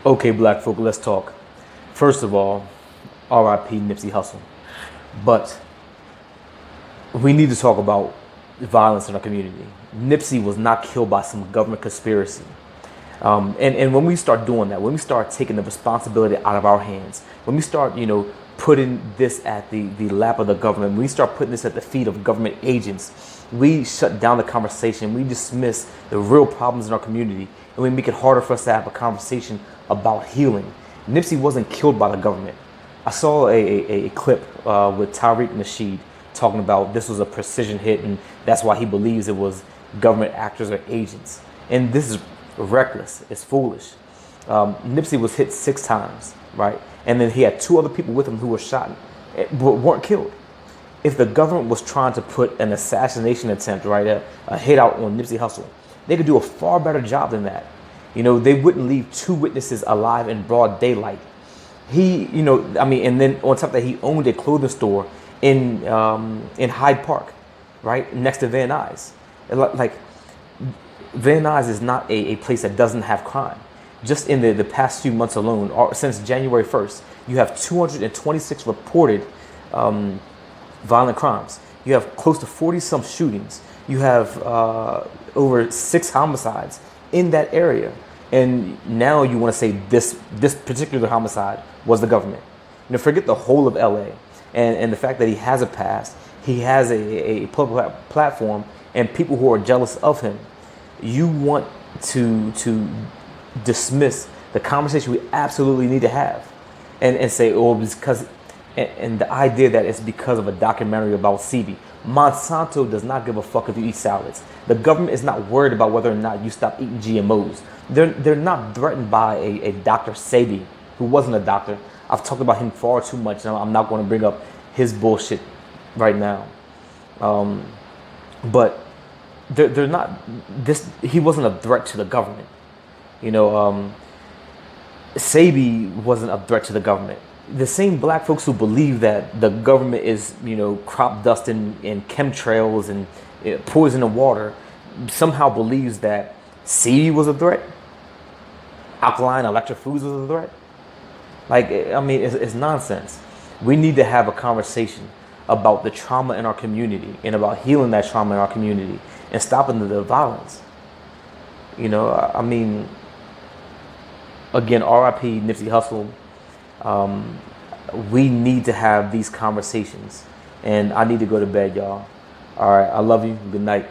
Okay, black folk, let's talk. First of all, RIP Nipsey Hustle. But we need to talk about violence in our community. Nipsey was not killed by some government conspiracy. And when we start doing that, when we start taking the responsibility out of our hands, when we start, putting this at the lap of the government, when we start putting this at the feet of government agents, we shut down the conversation. We dismiss the real problems in our community, and we make it harder for us to have a conversation about healing. Nipsey wasn't killed by the government. I saw a clip with Tariq Nasheed talking about this was a precision hit, and that's why he believes it was government actors or agents. And this is reckless. It's foolish. Nipsey was hit 6 times, right? And then he had 2 other people with him who were shot but weren't killed. If the government was trying to put an assassination attempt, right, a hit out on Nipsey Hussle, they could do a far better job than that. They wouldn't leave 2 witnesses alive in broad daylight. And then on top of that, he owned a clothing store in Hyde Park, right, next to Van Nuys. Like, Van Nuys is not a place that doesn't have crime. Just in the past few months alone, or since January 1st, you have 226 reported violent crimes. You have close to 40-some shootings. You have over 6 homicides in that area. And now you want to say this particular homicide was the government. Forget the whole of LA and the fact that he has a past, he has a public platform, and people who are jealous of him. You want to dismiss the conversation we absolutely need to have and say, oh, because, and the idea that it's because of a documentary about Sebi. Monsanto does not give a fuck if you eat salads. The government is not worried about whether or not you stop eating GMOs. They're not threatened by a Dr. Sebi, who wasn't a doctor. I've talked about him far too much, and I'm not going to bring up his bullshit right now. But they're not this. He wasn't a threat to the government. Sebi wasn't a threat to the government. The same black folks who believe that the government is, crop dusting and chemtrails and poison in water, somehow believes that Sebi was a threat. Alkaline electric foods was a threat. It's nonsense. We need to have a conversation about the trauma in our community and about healing that trauma in our community and stopping the violence. Again, RIP Nipsey Hussle. We need to have these conversations, and I need to go to bed, y'all. All right, I love you. Good night.